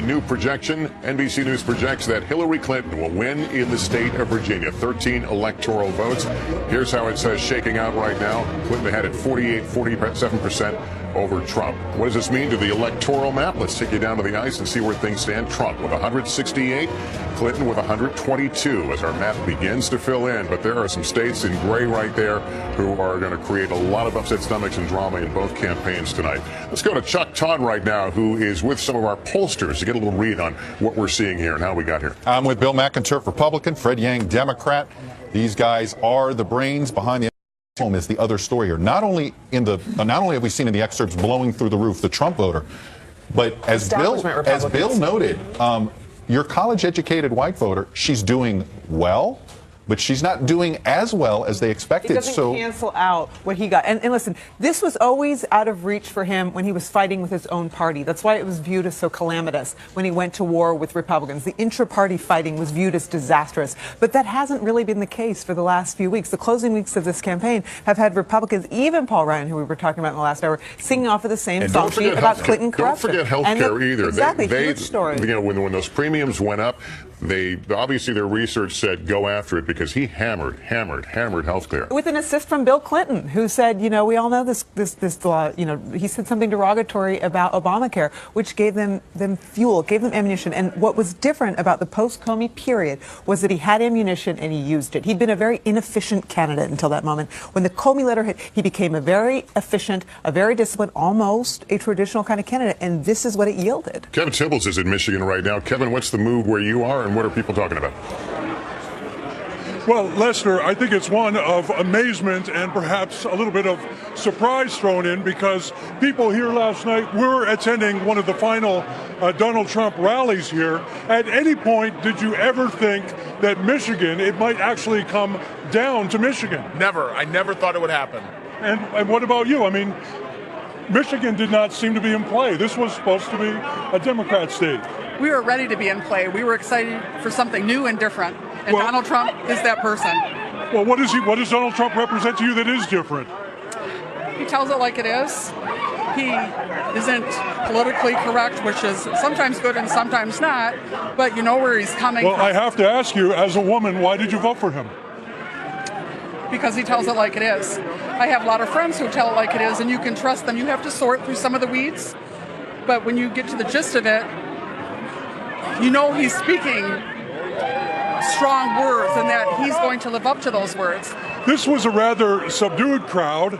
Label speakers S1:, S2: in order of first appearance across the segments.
S1: New projection, NBC News projects that Hillary Clinton will win in the state of Virginia, 13 electoral votes. Here's how it's shaking out right now. Clinton had it 47% over Trump. What does this mean to the electoral map? Let's take you down to the ice and see where things stand. Trump with 168, Clinton with 122 as our map begins to fill in. But there are some states in gray right there who are going to create a lot of upset stomachs and drama in both campaigns tonight. Let's go to Chuck Todd right now, who is with some of our pollsters to get a little read on what we're seeing here and how we got here.
S2: I'm with Bill McInturff, Republican, Fred Yang, Democrat. These guys are the brains behind the home is the other story here. Not only have we seen in the excerpts blowing through the roof the Trump voter, but as Bill noted, your college-educated white voter, she's doing well, but she's not doing as well as they expected.
S3: It doesn't cancel out what he got. And listen, this was always out of reach for him when he was fighting with his own party. That's why it was viewed as so calamitous when he went to war with Republicans. The intra-party fighting was viewed as disastrous. But that hasn't really been the case for the last few weeks. The closing weeks of this campaign have had Republicans, even Paul Ryan, who we were talking about in the last hour, singing off of the same song sheet about Clinton corruption.
S1: Don't forget health care either.
S3: Exactly, huge story.
S1: You know, when those premiums went up, obviously their research said go after it because he hammered health care. With
S3: an assist from Bill Clinton, who said, you know, we all know this law, you know, he said something derogatory about Obamacare, which gave them fuel, gave them ammunition. And what was different about the post-Comey period was that he had ammunition and he used it. He'd been a very inefficient candidate until that moment. When the Comey letter hit, he became a very efficient, a very disciplined, almost a traditional kind of candidate. And this is what it yielded.
S1: Kevin Tibbles is in Michigan right now. Kevin, what's the move where you are and what are people talking about?
S4: Well, Lester, I think it's one of amazement and perhaps a little bit of surprise thrown in because people here last night were attending one of the final Donald Trump rallies here. At any point, did you ever think that Michigan, it might actually come down to Michigan?
S5: Never. I never thought it would happen.
S4: And what about you? I mean, Michigan did not seem to be in play. This was supposed to be a Democrat state.
S6: We were ready to be in play. We were excited for something new and different. And Donald Trump is that person.
S4: Well, what does Donald Trump represent to you that is different?
S6: He tells it like it is. He isn't politically correct, which is sometimes good and sometimes not, but you know where he's coming from.
S4: Well, I have to ask you, as a woman, why did you vote for him?
S6: Because he tells it like it is. I have a lot of friends who tell it like it is, and you can trust them. You have to sort through some of the weeds, but when you get to the gist of it, you know he's speaking strong words and that he's going to live up to those words.
S4: This was a rather subdued crowd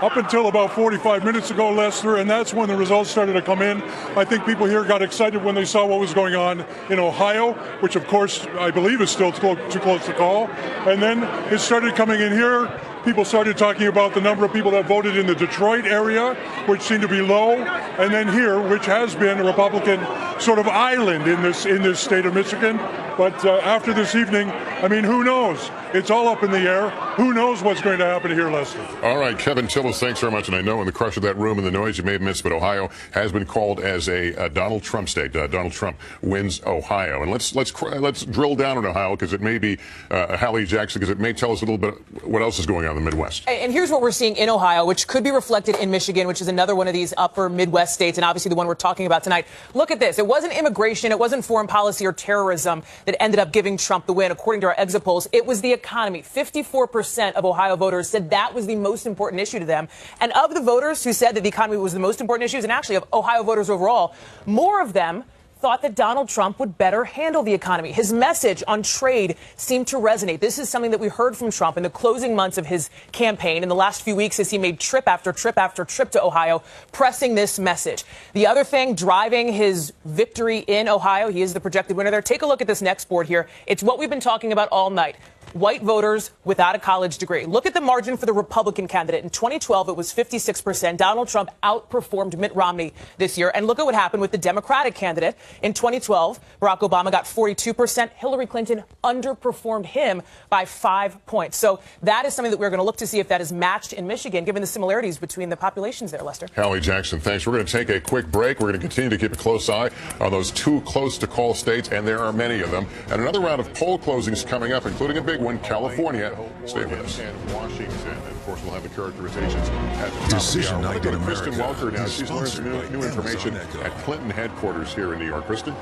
S4: up until about 45 minutes ago, Lester, and that's when the results started to come in. I think people here got excited when they saw what was going on in Ohio, which of course I believe is still too close to call. And then it started coming in here. People started talking about the number of people that voted in the Detroit area, which seemed to be low, and then here, which has been a Republican sort of island in this state of Michigan. But after this evening, I mean, who knows? It's all up in the air. Who knows what's going to happen here, Lester?
S1: All right, Kevin Tibbles, thanks very much. And I know in the crush of that room and the noise you may have missed, but Ohio has been called as a Donald Trump state. Donald Trump wins Ohio. And let's drill down on Ohio because it may be Hallie Jackson, because it may tell us a little bit what else is going on in the Midwest.
S7: And here's what we're seeing in Ohio, which could be reflected in Michigan, which is another one of these upper Midwest states, and obviously the one we're talking about tonight. Look at this. It wasn't immigration, it wasn't foreign policy or terrorism that ended up giving Trump the win. According to our exit polls, it was the economy. 54% of Ohio voters said that was the most important issue to them. And of the voters who said that the economy was the most important issue, and actually of Ohio voters overall, more of them thought that Donald Trump would better handle the economy. His message on trade seemed to resonate. This is something that we heard from Trump in the closing months of his campaign in the last few weeks as he made trip after trip after trip to Ohio, pressing this message. The other thing driving his victory in Ohio, he is the projected winner there. Take a look at this next board here. It's what we've been talking about all night. White voters without a college degree. Look at the margin for the Republican candidate. In 2012, it was 56%. Donald Trump outperformed Mitt Romney this year. And look at what happened with the Democratic candidate. In 2012, Barack Obama got 42%. Hillary Clinton underperformed him by 5 points. So that is something that we're going to look to see if that is matched in Michigan, given the similarities between the populations there, Lester.
S1: Hallie Jackson, thanks. We're going to take a quick break. We're going to continue to keep a close eye on those too close to call states, and there are many of them. And another round of poll closings coming up, including a big big one, California. Stay with us. And Washington. And of course, we'll have the characterizations at the top
S8: Decision
S1: of the hour.
S8: Night
S1: We'll
S8: in
S1: go to Kristen
S8: America
S1: Welker now.
S8: is
S1: She's learned some
S8: sponsored
S1: new
S8: by
S1: information
S8: Amazon
S1: at Clinton headquarters here in New York. Kristen?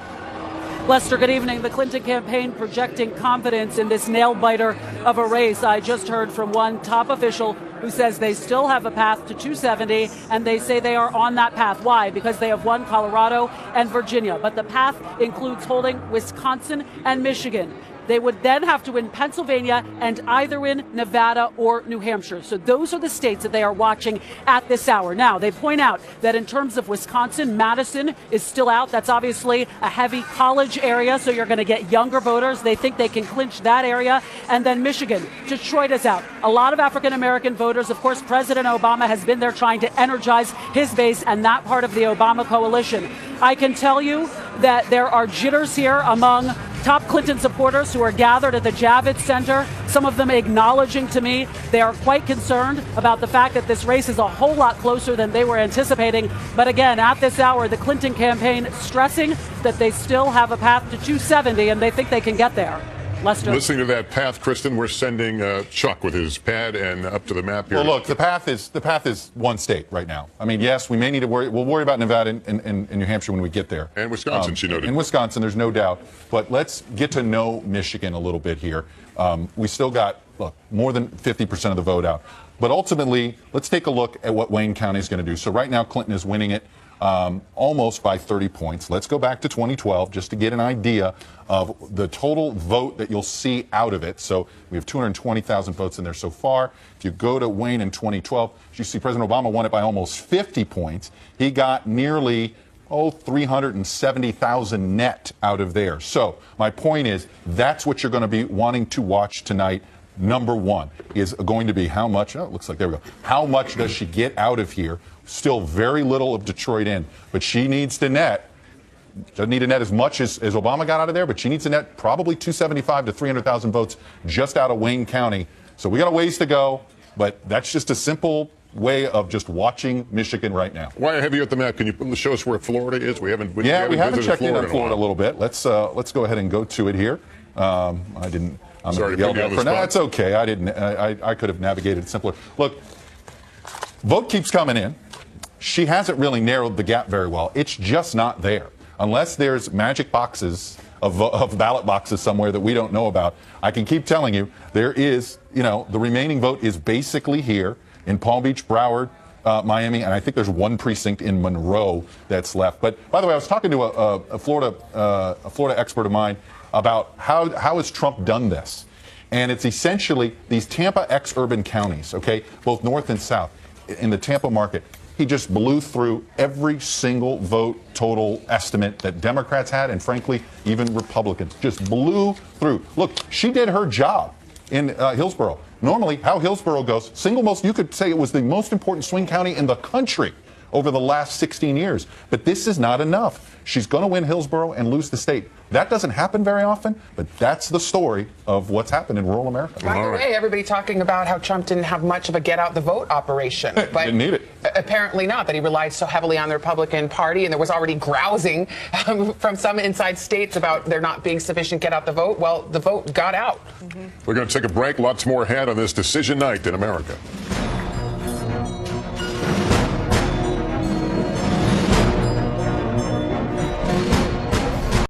S9: Lester, good evening. The Clinton campaign projecting confidence in this nail-biter of a race. I just heard from one top official who says they still have a path to 270, and they say they are on that path. Why? Because they have won Colorado and Virginia. But the path includes holding Wisconsin and Michigan. They would then have to win Pennsylvania and either win Nevada or New Hampshire. So those are the states that they are watching at this hour. Now, they point out that in terms of Wisconsin, Madison is still out. That's obviously a heavy college area, so you're going to get younger voters. They think they can clinch that area. And then Michigan, Detroit is out. A lot of African-American voters. Of course, President Obama has been there trying to energize his base and that part of the Obama coalition. I can tell you that there are jitters here among top Clinton supporters who are gathered at the Javits Center, some of them acknowledging to me they are quite concerned about the fact that this race is a whole lot closer than they were anticipating. But again, at this hour, the Clinton campaign stressing that they still have a path to 270 and they think they can get there. Lester.
S1: Listening to that path, Kristen, we're sending Chuck with his pad and up to the map here.
S2: Well, look, the path is one state right now. I mean, yes, we may need to worry. We'll worry about Nevada and New Hampshire when we get there.
S1: And Wisconsin, she noted.
S2: In Wisconsin, there's no doubt. But let's get to know Michigan a little bit here. We still got, look, more than 50% of the vote out. But ultimately, let's take a look at what Wayne County is going to do. So right now, Clinton is winning it almost by 30 points. Let's go back to 2012 just to get an idea of the total vote that you'll see out of it. So we have 220,000 votes in there so far. If you go to Wayne in 2012, you see President Obama won it by almost 50 points. He got nearly 370,000 net out of there. So my point is, that's what you're going to be wanting to watch tonight. Number one is going to be how much, oh, it looks like, there we go. How much does she get out of here? Still very little of Detroit in, but she needs to net. Doesn't need to net as much as Obama got out of there, but she needs to net probably 275 to 300,000 votes just out of Wayne County. So we got a ways to go, but that's just a simple way of just watching Michigan right now.
S1: Why have you at the map? Can you show us where Florida is? We haven't
S2: checked in on Florida a little bit. Let's go ahead and go to it here. I'm
S1: sorry to put you on the spot.
S2: No, it's okay. I could have navigated it simpler. Look, vote keeps coming in. She hasn't really narrowed the gap very well. It's just not there. Unless there's magic boxes of ballot boxes somewhere that we don't know about, I can keep telling you there is, the remaining vote is basically here in Palm Beach, Broward, Miami, and I think there's one precinct in Monroe that's left. But by the way, I was talking to a Florida expert of mine about how has Trump done this, and it's essentially these Tampa ex-urban counties, okay, both north and south, in the Tampa market. He just blew through every single vote total estimate that Democrats had, and frankly, even Republicans. Just blew through. Look, she did her job in Hillsborough. Normally, how Hillsborough goes, you could say it was the most important swing county in the country over the last 16 years. But this is not enough. She's going to win Hillsborough and lose the state. That doesn't happen very often, but that's the story of what's happened in rural America.
S10: By the way, everybody talking about how Trump didn't have much of a get-out-the-vote operation. But
S2: didn't need it.
S10: Apparently not, that he relied so heavily on the Republican Party, and there was already grousing from some inside states about there not being sufficient get-out-the-vote. Well, the vote got out.
S1: We're going to take a break. Lots more ahead on this decision night in America.